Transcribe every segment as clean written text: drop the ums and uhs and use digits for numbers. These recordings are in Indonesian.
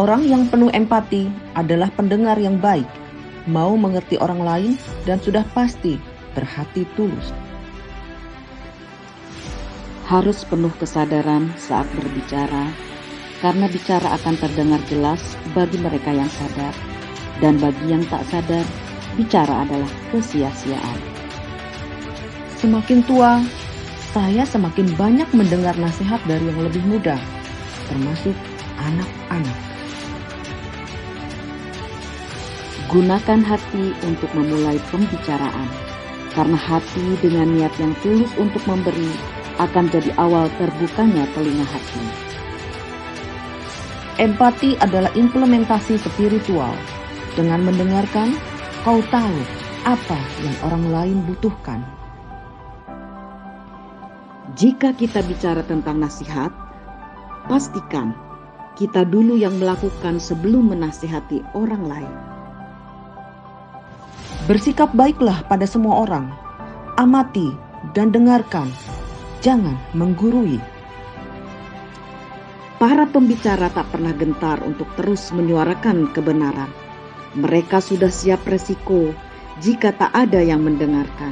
Orang yang penuh empati adalah pendengar yang baik, mau mengerti orang lain, dan sudah pasti berhati tulus. Harus penuh kesadaran saat berbicara, karena bicara akan terdengar jelas bagi mereka yang sadar, dan bagi yang tak sadar, bicara adalah kesia-siaan. Semakin tua, saya semakin banyak mendengar nasihat dari yang lebih muda, termasuk anak-anak. Gunakan hati untuk memulai pembicaraan, karena hati dengan niat yang tulus untuk memberi akan jadi awal terbukanya telinga hati. Empati adalah implementasi spiritual. Dengan mendengarkan, kau tahu apa yang orang lain butuhkan. Jika kita bicara tentang nasihat, pastikan kita dulu yang melakukan sebelum menasihati orang lain. Bersikap baiklah pada semua orang. Amati dan dengarkan. Jangan menggurui. Para pembicara tak pernah gentar untuk terus menyuarakan kebenaran. Mereka sudah siap resiko jika tak ada yang mendengarkan.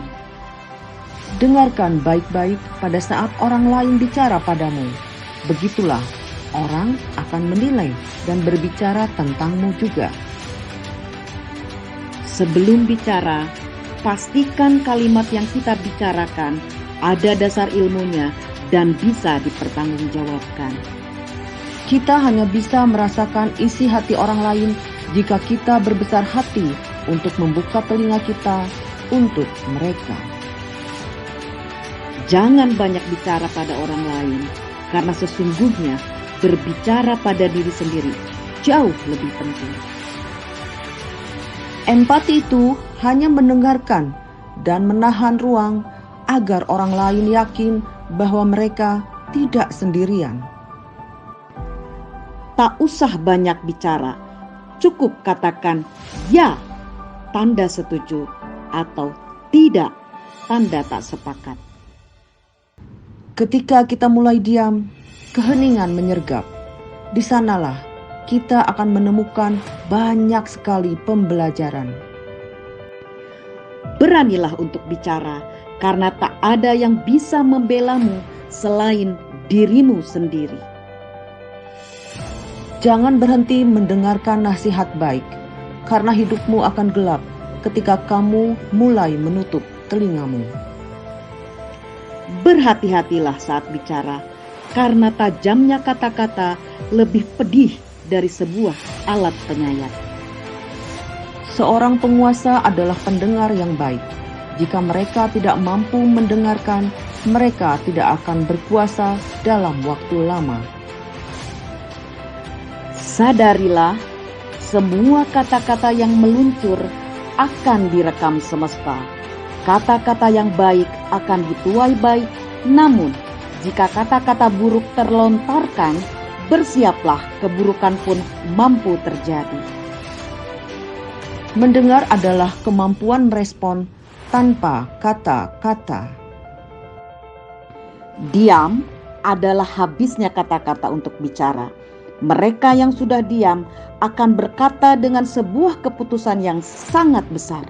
Dengarkan baik-baik pada saat orang lain bicara padamu. Begitulah orang akan menilai dan berbicara tentangmu juga. Sebelum bicara, pastikan kalimat yang kita bicarakan ada dasar ilmunya dan bisa dipertanggungjawabkan. Kita hanya bisa merasakan isi hati orang lain jika kita berbesar hati untuk membuka telinga kita untuk mereka. Jangan banyak bicara pada orang lain, karena sesungguhnya berbicara pada diri sendiri jauh lebih penting. Empati itu hanya mendengarkan dan menahan ruang agar orang lain yakin bahwa mereka tidak sendirian. Tak usah banyak bicara, cukup katakan ya, tanda setuju, atau tidak, tanda tak sepakat. Ketika kita mulai diam, keheningan menyergap. Di sanalah kita akan menemukan banyak sekali pembelajaran. Beranilah untuk bicara, karena tak ada yang bisa membelamu selain dirimu sendiri. Jangan berhenti mendengarkan nasihat baik, karena hidupmu akan gelap ketika kamu mulai menutup telingamu. Berhati-hatilah saat bicara, karena tajamnya kata-kata lebih pedih dari sebuah alat penyayat. Seorang penguasa adalah pendengar yang baik. Jika mereka tidak mampu mendengarkan, mereka tidak akan berkuasa dalam waktu lama. Sadarilah, semua kata-kata yang meluncur akan direkam semesta. Kata-kata yang baik akan dituai baik, namun jika kata-kata buruk terlontarkan, bersiaplah keburukan pun mampu terjadi. Mendengar adalah kemampuan merespon tanpa kata-kata. Diam adalah habisnya kata-kata untuk bicara. Mereka yang sudah diam akan berkata dengan sebuah keputusan yang sangat besar.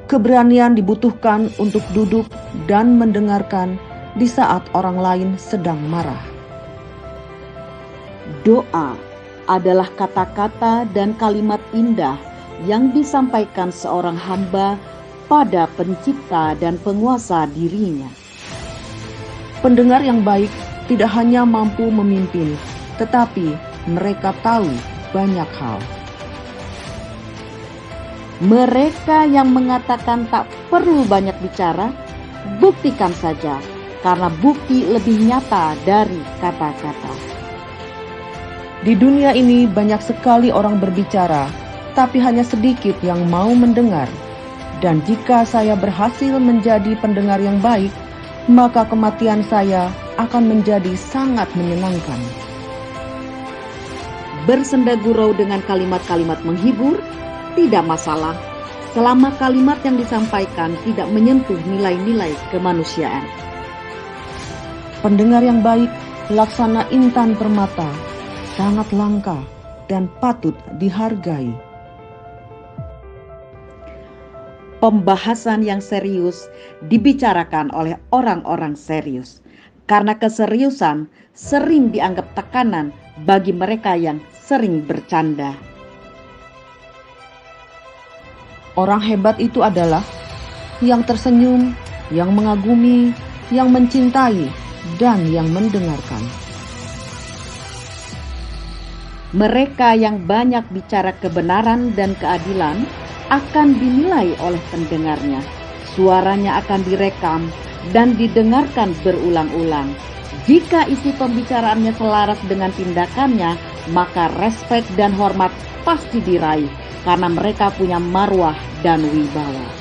Keberanian dibutuhkan untuk duduk dan mendengarkan di saat orang lain sedang marah. Doa adalah kata-kata dan kalimat indah yang disampaikan seorang hamba pada pencipta dan penguasa dirinya. Pendengar yang baik tidak hanya mampu memimpin, tetapi mereka tahu banyak hal. Mereka yang mengatakan tak perlu banyak bicara, buktikan saja, karena bukti lebih nyata dari kata-kata. Di dunia ini banyak sekali orang berbicara, tapi hanya sedikit yang mau mendengar. Dan jika saya berhasil menjadi pendengar yang baik, maka kematian saya akan menjadi sangat menyenangkan. Bersenda gurau dengan kalimat-kalimat menghibur tidak masalah, selama kalimat yang disampaikan tidak menyentuh nilai-nilai kemanusiaan. Pendengar yang baik laksana intan permata, sangat langka dan patut dihargai. Pembahasan yang serius dibicarakan oleh orang-orang serius, karena keseriusan sering dianggap tekanan bagi mereka yang sering bercanda. Orang hebat itu adalah yang tersenyum, yang mengagumi, yang mencintai, dan yang mendengarkan. Mereka yang banyak bicara kebenaran dan keadilan akan dinilai oleh pendengarnya. Suaranya akan direkam dan didengarkan berulang-ulang. Jika isi pembicaraannya selaras dengan tindakannya, maka respek dan hormat pasti diraih karena mereka punya marwah dan wibawa.